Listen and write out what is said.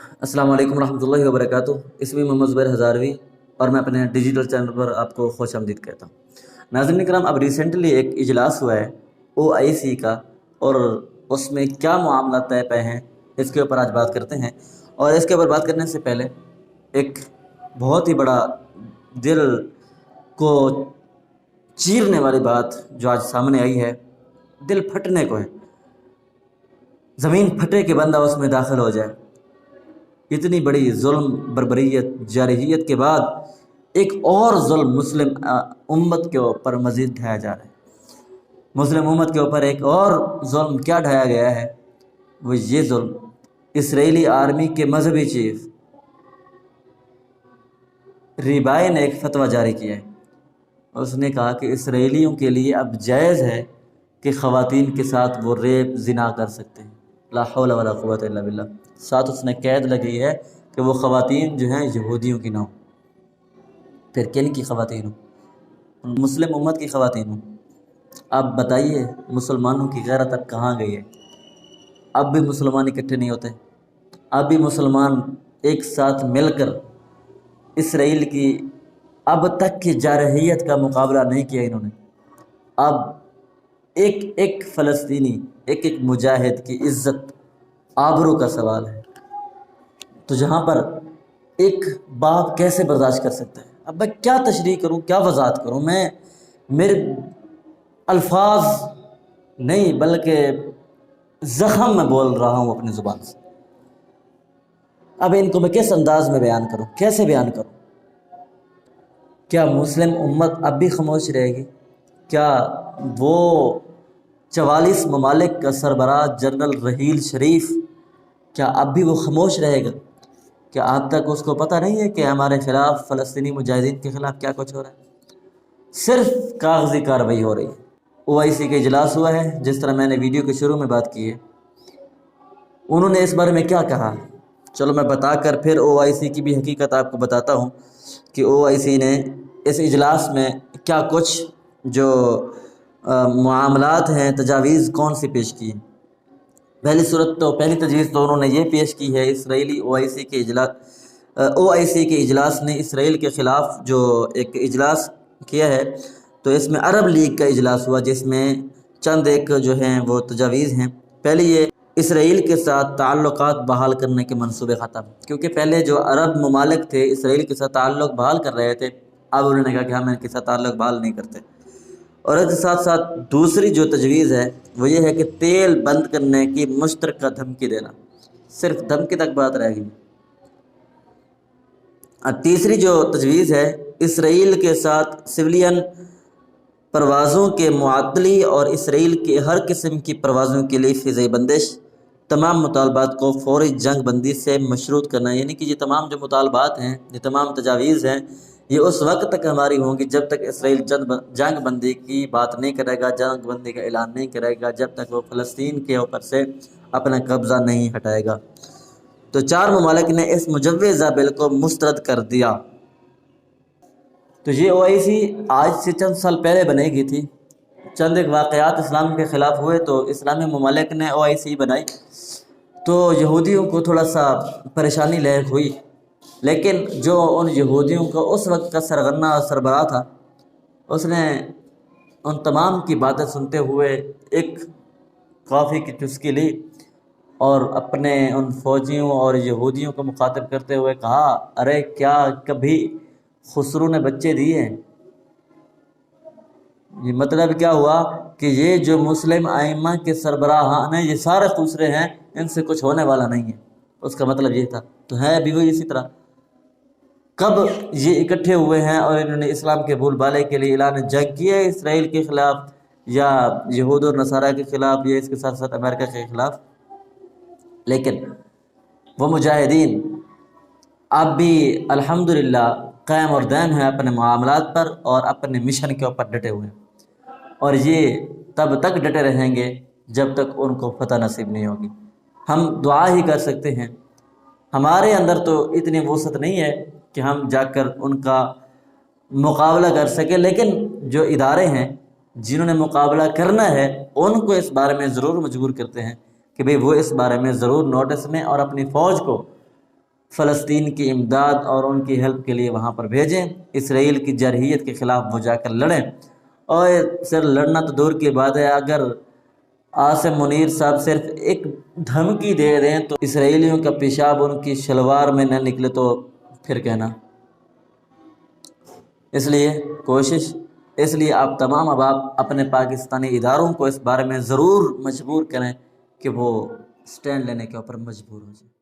السلام علیکم ورحمۃ اللہ وبرکاتہ۔ اسمی محمد زبیر ہزاروی اور میں اپنے ڈیجیٹل چینل پر آپ کو خوش آمدید کہتا ہوں۔ ناظرین کرام، اب ریسنٹلی ایک اجلاس ہوا ہے OIC کا، اور اس میں کیا معاملات طے پے ہیں اس کے اوپر آج بات کرتے ہیں۔ اور اس کے اوپر بات کرنے سے پہلے ایک بہت ہی بڑا دل کو چیرنے والی بات جو آج سامنے آئی ہے، دل پھٹنے کو ہے، زمین پھٹے کہ بندہ اس میں داخل ہو جائے۔ اتنی بڑی ظلم، بربریت، جارحیت کے بعد ایک اور ظلم مسلم امت کے اوپر مزید ڈھایا جا رہا ہے۔ مسلم امت کے اوپر ایک اور ظلم کیا ڈھایا گیا ہے؟ وہ یہ ظلم، اسرائیلی آرمی کے مذہبی چیف ریبائی نے ایک فتویٰ جاری کیا ہے۔ اس نے کہا کہ اسرائیلیوں کے لیے اب جائز ہے کہ خواتین کے ساتھ وہ ریپ، زنا کر سکتے ہیں۔ لا حول ولا قوت الا باللہ۔ ساتھ اس نے قید لگی ہے کہ وہ خواتین جو ہیں یہودیوں کی نہ ہوں۔ پھر کن کی خواتین ہوں؟ مسلم امت کی خواتین ہوں۔ اب بتائیے مسلمانوں کی غیرت اب کہاں گئی ہے؟ اب بھی مسلمان اکٹھے نہیں ہوتے، اب بھی مسلمان ایک ساتھ مل کر اسرائیل کی اب تک کی جارحیت کا مقابلہ نہیں کیا انہوں نے۔ اب ایک ایک فلسطینی، ایک ایک مجاہد کی عزت، آبرو کا سوال ہے۔ تو جہاں پر ایک باپ کیسے برداشت کر سکتا ہے؟ اب میں کیا تشریح کروں، کیا وضاحت کروں؟ میرے الفاظ نہیں بلکہ زخم میں بول رہا ہوں اپنی زبان سے۔ اب ان کو میں کس انداز میں بیان کروں، کیسے بیان کروں؟ کیا مسلم امت اب بھی خاموش رہے گی؟ کیا وہ 44 ممالک کا سربراہ جنرل رحیل شریف، کیا اب بھی وہ خاموش رہے گا؟ کیا اب تک اس کو پتہ نہیں ہے کہ ہمارے خلاف، فلسطینی مجاہدین کے خلاف کیا کچھ ہو رہا ہے؟ صرف کاغذی کارروائی ہو رہی ہے۔ OIC کا اجلاس ہوا ہے، جس طرح میں نے ویڈیو کے شروع میں بات کی ہے۔ انہوں نے اس بارے میں کیا کہا؟ چلو میں بتا کر پھر OIC کی بھی حقیقت آپ کو بتاتا ہوں کہ OIC نے اس اجلاس میں کیا کچھ جو معاملات ہیں، تجاویز کون سی پیش کی ہیں۔ پہلی تجویز تو انہوں نے یہ پیش کی ہے، اسرائیلی OIC کے اجلاس نے اسرائیل کے خلاف جو ایک اجلاس کیا ہے، تو اس میں عرب لیگ کا اجلاس ہوا، جس میں چند ایک جو ہیں وہ تجاویز ہیں۔ پہلی یہ، اسرائیل کے ساتھ تعلقات بحال کرنے کے منصوبے ختم، کیونکہ پہلے جو عرب ممالک تھے اسرائیل کے ساتھ تعلق بحال کر رہے تھے، اب انہوں نے کہا کہ ہم ان کے ساتھ تعلق بحال نہیں کرتے۔ اور اس کے ساتھ ساتھ دوسری جو تجویز ہے وہ یہ ہے کہ تیل بند کرنے کی مشترکہ دھمکی دینا، صرف دھمکی تک بات رہ گئی۔ اور تیسری جو تجویز ہے، اسرائیل کے ساتھ سویلین پروازوں کے معطلی اور اسرائیل کی ہر قسم کی پروازوں کے لیے فضائی بندش، تمام مطالبات کو فوری جنگ بندی سے مشروط کرنا۔ یعنی کہ یہ تمام جو مطالبات ہیں، یہ تمام تجاویز ہیں، یہ اس وقت تک ہماری ہوں گی جب تک اسرائیل جنگ بندی کی بات نہیں کرے گا، جنگ بندی کا اعلان نہیں کرے گا، جب تک وہ فلسطین کے اوپر سے اپنا قبضہ نہیں ہٹائے گا۔ تو 4 ممالک نے اس مجوزہ بل کو مسترد کر دیا۔ تو یہ OIC آج سے چند سال پہلے بنے گی تھی۔ چند ایک واقعات اسلام کے خلاف ہوئے تو اسلامی ممالک نے OIC بنائی، تو یہودیوں کو تھوڑا سا پریشانی لاحق ہوئی، لیکن جو ان یہودیوں کا اس وقت کا سرغنہ اور سربراہ تھا، اس نے ان تمام کی باتیں سنتے ہوئے ایک کافی کی چسکی لی اور اپنے ان فوجیوں اور یہودیوں کو مخاطب کرتے ہوئے کہا، ارے کیا کبھی خسرو نے بچے دیے ہیں؟ یہ مطلب کیا ہوا کہ یہ جو مسلم ائمہ کے سربراہان ہیں، یہ سارے خسرے ہیں، ان سے کچھ ہونے والا نہیں ہے۔ اس کا مطلب یہ تھا، تو ہے بھی وہی اسی طرح۔ کب یہ اکٹھے ہوئے ہیں اور انہوں نے اسلام کے بول بالے کے لیے اعلان جنگ کیا ہے اسرائیل کے خلاف، یا یہود اور نصارہ کے خلاف، یا اس کے ساتھ ساتھ امریکہ کے خلاف، لیکن وہ مجاہدین اب بھی الحمدللہ قائم اور دائم ہیں اپنے معاملات پر اور اپنے مشن کے اوپر ڈٹے ہوئے ہیں، اور یہ تب تک ڈٹے رہیں گے جب تک ان کو فتح نصیب نہیں ہوگی۔ ہم دعا ہی کر سکتے ہیں، ہمارے اندر تو اتنی وسعت نہیں ہے کہ ہم جا کر ان کا مقابلہ کر سکیں، لیکن جو ادارے ہیں جنہوں نے مقابلہ کرنا ہے ان کو اس بارے میں ضرور مجبور کرتے ہیں کہ بھئی وہ اس بارے میں ضرور نوٹس میں اور اپنی فوج کو فلسطین کی امداد اور ان کی ہیلپ کے لیے وہاں پر بھیجیں، اسرائیل کی جرحیت کے خلاف وہ جا کر لڑیں۔ اور سر لڑنا تو دور کی بات ہے، اگر عاصم منیر صاحب صرف ایک دھمکی دے دیں تو اسرائیلیوں کا پیشاب ان کی شلوار میں نہ نکلے تو پھر کہنا۔ اس لیے آپ تمام اب آپ اپنے پاکستانی اداروں کو اس بارے میں ضرور مجبور کریں کہ وہ سٹینڈ لینے کے اوپر مجبور ہو جائیں۔